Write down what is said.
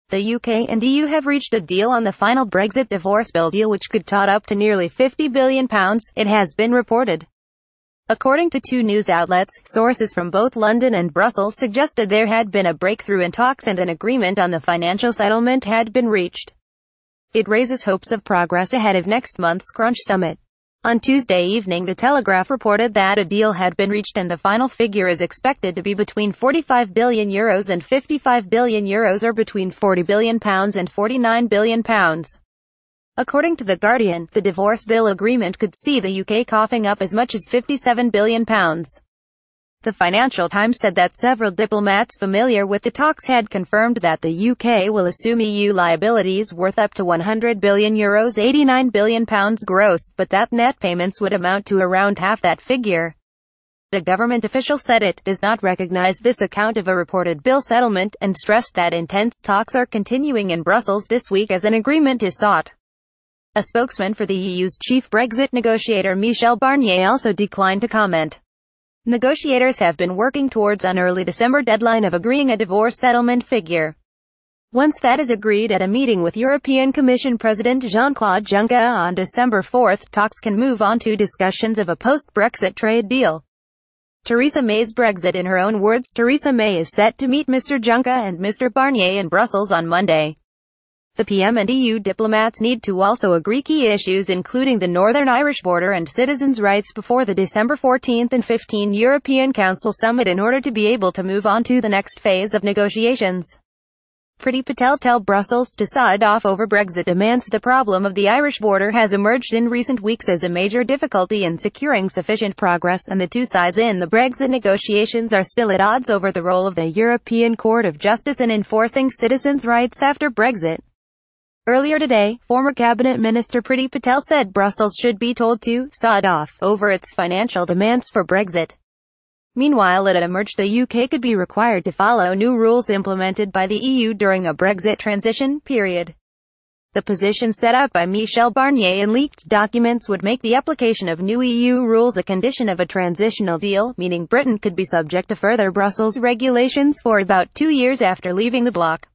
The UK and EU have reached a deal on the final Brexit divorce bill deal which could tot up to nearly £50 billion, it has been reported. According to two news outlets, sources from both London and Brussels suggested there had been a breakthrough in talks and an agreement on the financial settlement had been reached. It raises hopes of progress ahead of next month's Crunch summit. On Tuesday evening, the Telegraph reported that a deal had been reached and the final figure is expected to be between €45 billion and €55 billion, or between £40 billion and £49 billion. According to The Guardian, the divorce bill agreement could see the UK coughing up as much as £57 billion. The Financial Times said that several diplomats familiar with the talks had confirmed that the UK will assume EU liabilities worth up to €100 billion, £89 billion gross, but that net payments would amount to around half that figure. The government official said it does not recognize this account of a reported bill settlement, and stressed that intense talks are continuing in Brussels this week as an agreement is sought. A spokesman for the EU's chief Brexit negotiator Michel Barnier also declined to comment. Negotiators have been working towards an early December deadline of agreeing a divorce settlement figure. Once that is agreed at a meeting with European Commission President Jean-Claude Juncker on December 4, talks can move on to discussions of a post-Brexit trade deal. Theresa May's Brexit. In her own words, Theresa May is set to meet Mr. Juncker and Mr. Barnier in Brussels on Monday. The PM and EU diplomats need to also agree key issues including the Northern Irish border and citizens' rights before the December 14 and 15 European Council summit in order to be able to move on to the next phase of negotiations. Priti Patel tell Brussels to sod off over Brexit demands. The problem of the Irish border has emerged in recent weeks as a major difficulty in securing sufficient progress, and the two sides in the Brexit negotiations are still at odds over the role of the European Court of Justice in enforcing citizens' rights after Brexit. Earlier today, former Cabinet Minister Priti Patel said Brussels should be told to sod off over its financial demands for Brexit. Meanwhile, it had emerged the UK could be required to follow new rules implemented by the EU during a Brexit transition period. The position set out by Michel Barnier in leaked documents would make the application of new EU rules a condition of a transitional deal, meaning Britain could be subject to further Brussels regulations for about 2 years after leaving the bloc.